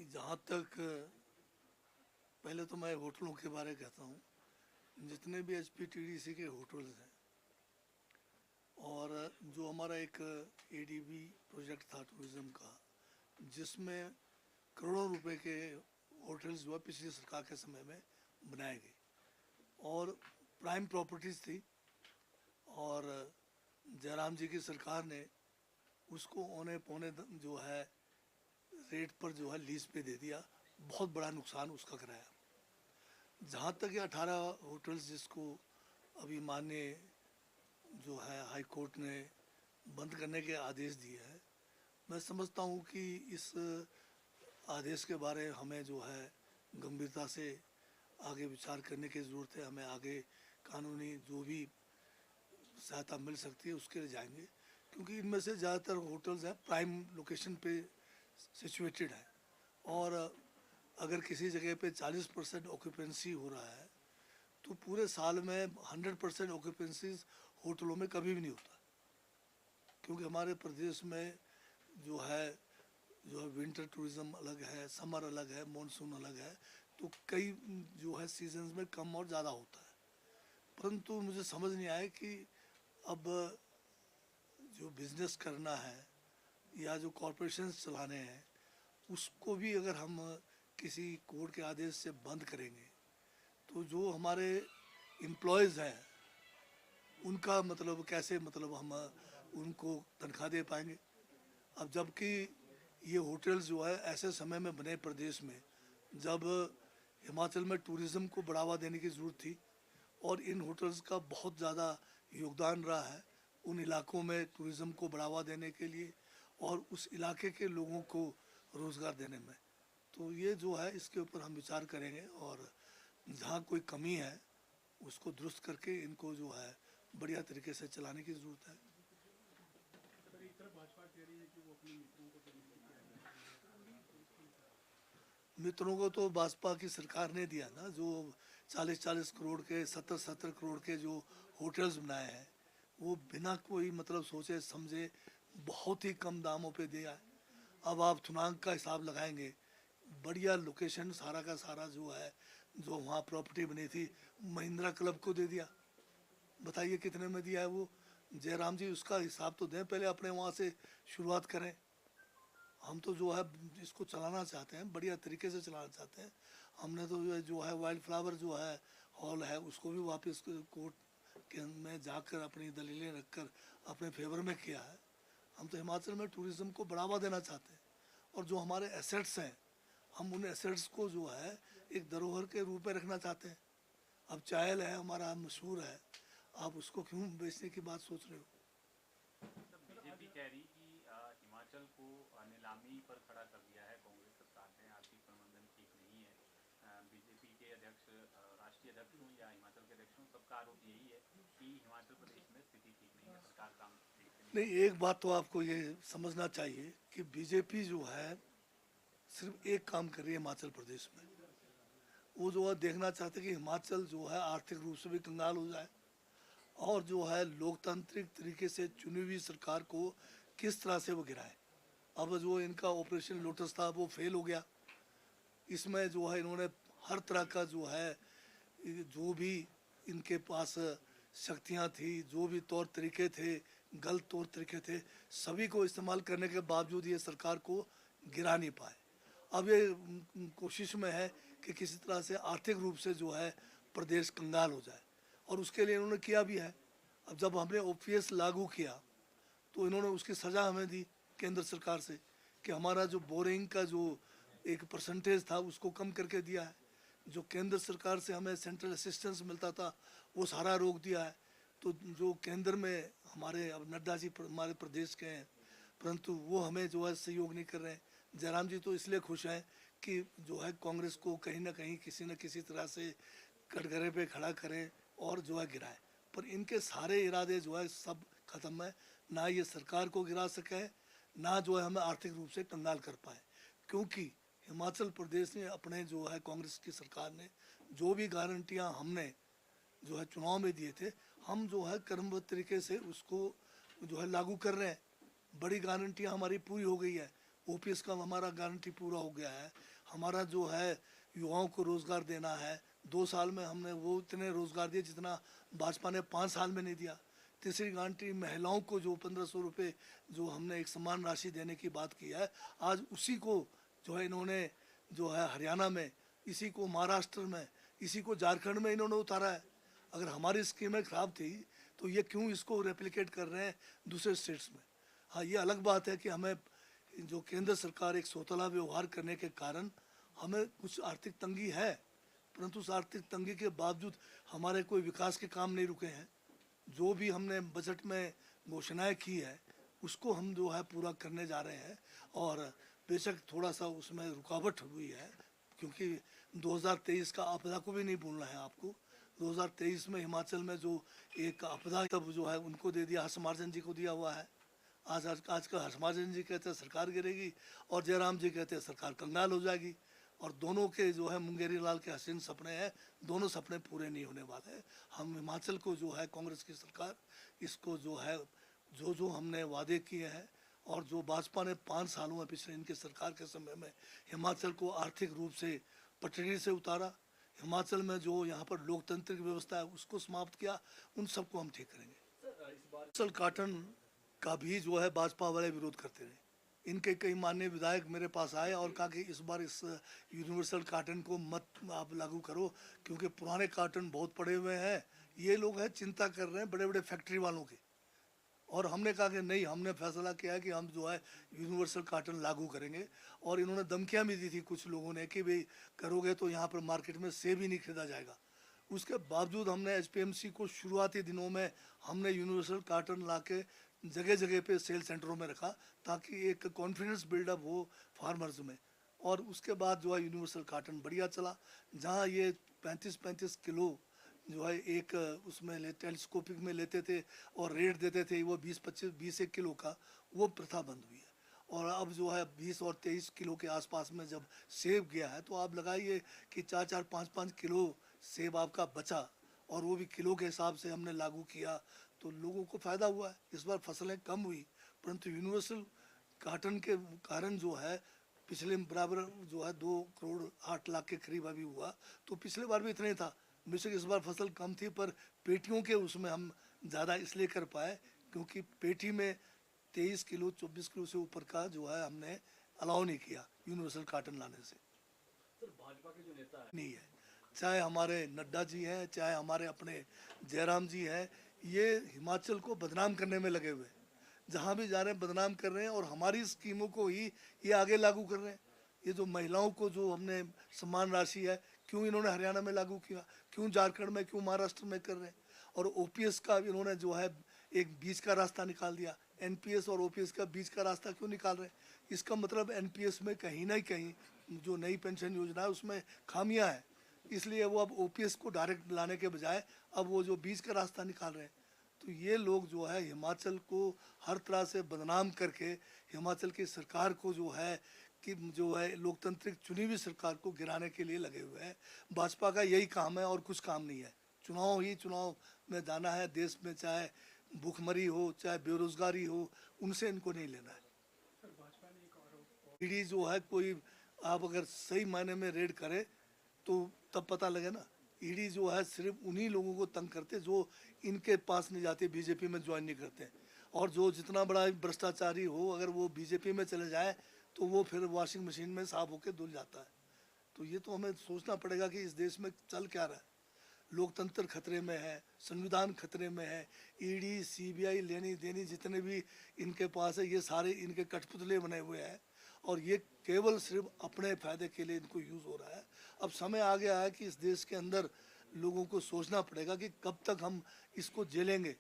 जहाँ तक पहले तो मैं होटलों के बारे में कहता हूँ, जितने भी एचपीटीडीसी के होटल्स हैं और जो हमारा एक एडीबी प्रोजेक्ट था टूरिज़्म का, जिसमें करोड़ों रुपए के होटल्स जो है पिछली सरकार के समय में बनाए गए और प्राइम प्रॉपर्टीज़ थी, और जयराम जी की सरकार ने उसको औने पौने जो है रेट पर जो है लीज पे दे दिया। बहुत बड़ा नुकसान उसका कराया। जहाँ तक ये 18 होटल्स जिसको अभी माननीय जो है हाई कोर्ट ने बंद करने के आदेश दिए हैं, मैं समझता हूँ कि इस आदेश के बारे हमें जो है गंभीरता से आगे विचार करने की ज़रूरत है। हमें आगे कानूनी जो भी सहायता मिल सकती है उसके लिए जाएंगे, क्योंकि इनमें से ज़्यादातर होटल्स हैं प्राइम लोकेशन पे सिचुएटेड है, और अगर किसी जगह पे 40% ऑक्यूपेंसी हो रहा है तो पूरे साल में 100% ऑक्यूपेंसीज होटलों में कभी भी नहीं होता, क्योंकि हमारे प्रदेश में जो है विंटर टूरिज़्म अलग है, समर अलग है, मॉनसून अलग है, तो कई जो है सीजन्स में कम और ज़्यादा होता है। परंतु मुझे समझ नहीं आया कि अब जो बिज़नेस करना है या जो कॉरपोरेशंस चलाने हैं उसको भी अगर हम किसी कोर्ट के आदेश से बंद करेंगे तो जो हमारे एम्प्लॉयज़ हैं उनका मतलब कैसे मतलब हम उनको तनख्वाह दे पाएंगे। अब जबकि ये होटल्स जो है ऐसे समय में बने प्रदेश में जब हिमाचल में टूरिज़्म को बढ़ावा देने की ज़रूरत थी, और इन होटल्स का बहुत ज़्यादा योगदान रहा है उन इलाकों में टूरिज़्म को बढ़ावा देने के लिए और उस इलाके के लोगों को रोज़गार देने में। तो ये जो है इसके ऊपर हम विचार करेंगे, और जहाँ कोई कमी है उसको दुरुस्त करके इनको जो है बढ़िया तरीके से चलाने की ज़रूरत है। मित्रों को तो भाजपा की सरकार ने दिया ना, जो 40-40 करोड़ के 70-70 करोड़ के जो होटल्स बनाए हैं वो बिना कोई मतलब सोचे समझे बहुत ही कम दामों पे दिया है। अब आप थुनांग का हिसाब लगाएंगे, बढ़िया लोकेशन सारा का सारा जो है जो वहाँ प्रॉपर्टी बनी थी महिंद्रा क्लब को दे दिया। बताइए कितने में दिया है वो। जयराम जी उसका हिसाब तो दें, पहले अपने वहाँ से शुरुआत करें। हम तो जो है इसको चलाना चाहते हैं, बढ़िया तरीके से चलाना चाहते हैं। हमने तो जो है वाइल्ड फ्लावर जो है हॉल है उसको भी वापस कोर्ट के में जाकर अपनी दलीलें रखकर अपने फेवर में किया है। हम तो हिमाचल में टूरिज़्म को बढ़ावा देना चाहते हैं, और जो हमारे एसेट्स हैं हम उन एसेट्स को जो है एक धरोहर के रूप में रखना चाहते हैं। अब चायल है हमारा मशहूर है, आप उसको क्यों बेचने की बात सोच रहे हो? बीजेपी कह रही कि हिमाचल को नीलामी पर खड़ा कर दिया है कांग्रेस सरकार ने, आर्थिक प्रबंधन ठीक नहीं है। बीजेपी के अध्यक्ष, राष्ट्रीय अध्यक्ष हों या हिमाचल के अध्यक्ष हों, सबका आरोप यही है कि हिमाचल प्रदेश में स्थिति ठीक नहीं है, सरकार काम देखते नहीं। नहीं, एक बात तो आपको ये समझना चाहिए कि बीजेपी जो है सिर्फ एक काम कर रही है हिमाचल प्रदेश में। वो जो है देखना चाहते हैं कि हिमाचल जो है आर्थिक रूप से भी कंगाल हो जाए, और जो है लोकतांत्रिक तरीके से चुनी हुई सरकार को किस तरह से वो गिराए। अब जो इनका ऑपरेशन लोटस था वो फेल हो गया। इसमें जो है इन्होंने हर तरह का जो है जो भी इनके पास शक्तियाँ थी, जो भी तौर तरीके थे, गलत तौर तरीके थे, सभी को इस्तेमाल करने के बावजूद ये सरकार को गिरा नहीं पाए। अब ये कोशिश में है कि किसी तरह से आर्थिक रूप से जो है प्रदेश कंगाल हो जाए, और उसके लिए इन्होंने किया भी है। अब जब हमने ओपीएस लागू किया तो इन्होंने उसकी सज़ा हमें दी केंद्र सरकार से, कि हमारा जो बोरिंग का जो एक परसेंटेज था उसको कम करके दिया है। जो केंद्र सरकार से हमें सेंट्रल असिस्टेंस मिलता था वो सारा रोक दिया है। तो जो केंद्र में हमारे अब नड्डा जी हमारे प्रदेश के हैं, परंतु वो हमें जो है सहयोग नहीं कर रहे हैं। जयराम जी तो इसलिए खुश हैं कि जो है कांग्रेस को कहीं ना कहीं किसी न किसी तरह से कटघरे पे खड़ा करें और जो है गिराएं, पर इनके सारे इरादे जो है सब ख़त्म है। ना ये सरकार को गिरा सके, ना जो है हमें आर्थिक रूप से कंगाल कर पाए, क्योंकि हिमाचल प्रदेश ने अपने जो है कांग्रेस की सरकार ने जो भी गारंटियां हमने जो है चुनाव में दिए थे, हम जो है कर्मबद्ध तरीके से उसको जो है लागू कर रहे हैं। बड़ी गारंटियाँ हमारी पूरी हो गई है। ओपीएस का हमारा गारंटी पूरा हो गया है। हमारा जो है युवाओं को रोज़गार देना है। 2 साल में हमने वो इतने रोज़गार दिए जितना भाजपा ने 5 साल में नहीं दिया। तीसरी गारंटी महिलाओं को जो 1500 रुपये जो हमने एक समान राशि देने की बात की है, आज उसी को जो है इन्होंने जो है हरियाणा में, इसी को महाराष्ट्र में, इसी को झारखंड में इन्होंने उतारा है। अगर हमारी स्कीमें ख़राब थी तो ये क्यों इसको रेप्लिकेट कर रहे हैं दूसरे स्टेट्स में। हाँ, ये अलग बात है कि हमें जो केंद्र सरकार एक सौतेला व्यवहार करने के कारण हमें कुछ आर्थिक तंगी है, परंतु उस आर्थिक तंगी के बावजूद हमारे कोई विकास के काम नहीं रुके हैं। जो भी हमने बजट में घोषणाएं की है उसको हम जो है पूरा करने जा रहे हैं। और बेशक थोड़ा सा उसमें रुकावट हुई है, क्योंकि 2023 का आपदा को भी नहीं भूलना है आपको। 2023 में हिमाचल में जो एक आपदा तब जो है उनको दे दिया, हर्षमार्जन जी को दिया हुआ है। आज का हर्षमार्जन जी कहते हैं सरकार गिरेगी और जयराम जी कहते हैं सरकार कंगाल हो जाएगी। और दोनों के जो है मुंगेरी लाल के हसीन सपने हैं, दोनों सपने पूरे नहीं होने वाले हैं। हम हिमाचल को जो है कांग्रेस की सरकार इसको जो है जो हमने वादे किए हैं और जो भाजपा ने 5 सालों में पिछले इनके सरकार के समय में हिमाचल को आर्थिक रूप से पटरी से उतारा, हिमाचल में जो यहाँ पर लोकतांत्रिक व्यवस्था है उसको समाप्त किया, उन सबको हम ठीक करेंगे। हिमाचल काटन का भी जो है भाजपा वाले विरोध करते रहे। इनके कई माननीय विधायक मेरे पास आए और कहा कि इस बार इस यूनिवर्सल कार्टन को मत आप लागू करो, क्योंकि पुराने कार्टन बहुत पड़े हुए हैं। ये लोग हैं चिंता कर रहे हैं बड़े बड़े फैक्ट्री वालों की। और हमने कहा कि नहीं, हमने फैसला किया है कि हम जो है यूनिवर्सल कार्टन लागू करेंगे। और इन्होंने धमकियाँ भी दी थी कुछ लोगों ने कि भाई करोगे तो यहाँ पर मार्केट में सेब ही नहीं खरीदा जाएगा। उसके बावजूद हमने एचपीएमसी को शुरुआती दिनों में हमने यूनिवर्सल कार्टन ला के जगह जगह पे सेल सेंटरों में रखा, ताकि एक कॉन्फिडेंस बिल्डअप हो फार्मर्स में। और उसके बाद जो है यूनिवर्सल कार्टन बढ़िया चला। जहाँ ये 35-35 किलो जो है एक उसमें टेलीस्कोपिक में लेते थे और रेट देते थे वो 20-25-20 किलो का, वो प्रथा बंद हुई है। और अब जो है 20 और 23 किलो के आसपास में जब सेब गया है तो आप लगाइए कि 4-4, 5-5 किलो सेब आपका बचा, और वो भी किलो के हिसाब से हमने लागू किया तो लोगों को फ़ायदा हुआ है। इस बार फसलें कम हुई, परंतु यूनिवर्सल कार्टन के कारण जो है पिछले बराबर जो है 2 करोड़ 8 लाख के करीब अभी हुआ, तो पिछले बार भी इतना ही था। बेशक इस बार फसल कम थी, पर पेटियों के उसमें हम ज़्यादा इसलिए कर पाए क्योंकि पेटी में 23 किलो 24 किलो से ऊपर का जो है हमने अलाउ नहीं किया यूनिवर्सल कार्टन लाने से। भाजपा के जो नेता है नहीं है, चाहे हमारे नड्डा जी हैं, चाहे हमारे अपने जयराम जी हैं, ये हिमाचल को बदनाम करने में लगे हुए हैं। जहाँ भी जा रहे हैं बदनाम कर रहे हैं और हमारी स्कीमों को ही ये आगे लागू कर रहे हैं। ये जो महिलाओं को जो हमने समान राशि है, क्यों इन्होंने हरियाणा में लागू किया, क्यों झारखंड में, क्यों महाराष्ट्र में कर रहे हैं। और ओपीएस का इन्होंने जो है एक बीच का रास्ता निकाल दिया। एनपीएस और ओपीएस का बीच का रास्ता क्यों निकाल रहे हैं? इसका मतलब एनपीएस में कहीं ना कहीं जो नई पेंशन योजना है उसमें खामियां हैं, इसलिए वो अब ओपीएस को डायरेक्ट लाने के बजाय अब वो जो बीच का रास्ता निकाल रहे हैं। तो ये लोग जो है हिमाचल को हर तरह से बदनाम करके हिमाचल की सरकार को जो है कि जो है लोकतांत्रिक चुनी हुई सरकार को गिराने के लिए लगे हुए हैं। भाजपा का यही काम है और कुछ काम नहीं है। चुनाव ही चुनाव में जाना है देश में, चाहे भूखमरी हो चाहे बेरोजगारी हो, उनसे इनको नहीं लेना है। ईडी जो है कोई आप अगर सही मायने में रेड करे तो तब पता लगे ना। ईडी जो है सिर्फ उन्हीं लोगों को तंग करते जो इनके पास नहीं जाते, बीजेपी में ज्वाइन नहीं करते। और जो जितना बड़ा भ्रष्टाचारी हो अगर वो बीजेपी में चले जाए तो वो फिर वॉशिंग मशीन में साफ होकर धुल जाता है। तो ये तो हमें सोचना पड़ेगा कि इस देश में चल क्या रहा है। लोकतंत्र खतरे में है, संविधान खतरे में है। ईडी सीबीआई लेनी देनी जितने भी इनके पास है ये सारे इनके कठपुतले बने हुए हैं और ये केवल सिर्फ अपने फायदे के लिए इनको यूज़ हो रहा है। अब समय आ गया है कि इस देश के अंदर लोगों को सोचना पड़ेगा कि कब तक हम इसको झेलेंगे।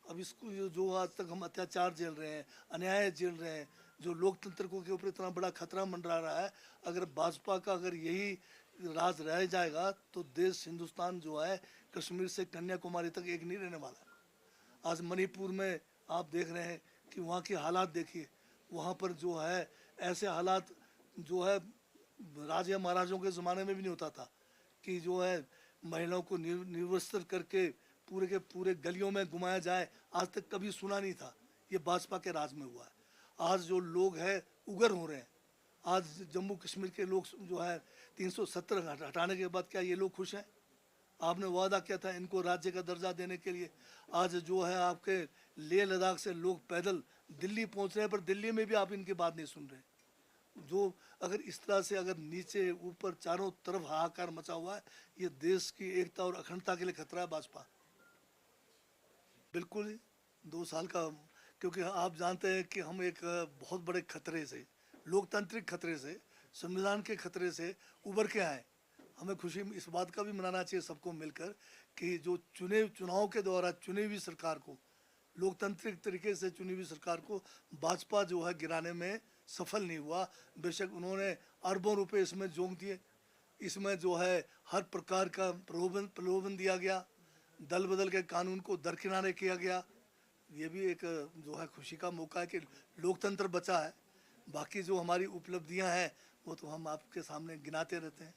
अब इसको जो आज तक हम अत्याचार झेल रहे हैं, अन्याय झेल रहे हैं, जो लोकतंत्र को के ऊपर इतना बड़ा खतरा मंडरा रहा है, अगर भाजपा का अगर यही राज रह जाएगा तो देश हिंदुस्तान जो है कश्मीर से कन्याकुमारी तक एक नहीं रहने वाला है। आज मणिपुर में आप देख रहे हैं कि वहाँ की हालात देखिए, वहाँ पर जो है ऐसे हालात जो है राजा महाराजों के ज़माने में भी नहीं होता था कि जो है महिलाओं को निर्वस्त्र करके पूरे के पूरे गलियों में घुमाया जाए। आज तक कभी सुना नहीं था, ये भाजपा के राज में हुआ है। आज जो लोग हैं उग्र हो रहे हैं। आज जम्मू कश्मीर के लोग जो है 370 हटाने के बाद क्या ये लोग खुश हैं? आपने वादा किया था इनको राज्य का दर्जा देने के लिए। आज जो है आपके लेह लद्दाख से लोग पैदल दिल्ली पहुंच रहे हैं, पर दिल्ली में भी आप इनकी बात नहीं सुन रहे। जो अगर इस तरह से अगर नीचे ऊपर चारों तरफ हाहाकार मचा हुआ है, ये देश की एकता और अखंडता के लिए खतरा है भाजपा। बिल्कुल ही 2 साल का, क्योंकि आप जानते हैं कि हम एक बहुत बड़े खतरे से, लोकतांत्रिक खतरे से, संविधान के खतरे से उभर के आए। हमें खुशी इस बात का भी मनाना चाहिए सबको मिलकर कि जो चुनाव के द्वारा चुनी हुई सरकार को, लोकतांत्रिक तरीके से चुनी हुई सरकार को भाजपा जो है गिराने में सफल नहीं हुआ। बेशक उन्होंने अरबों रुपए इसमें झोंक दिए, इसमें जो है हर प्रकार का प्रलोभन दिया गया, दल बदल के कानून को दरकिनारे किया गया। ये भी एक जो है खुशी का मौका है कि लोकतंत्र बचा है। बाकी जो हमारी उपलब्धियां हैं वो तो हम आपके सामने गिनाते रहते हैं।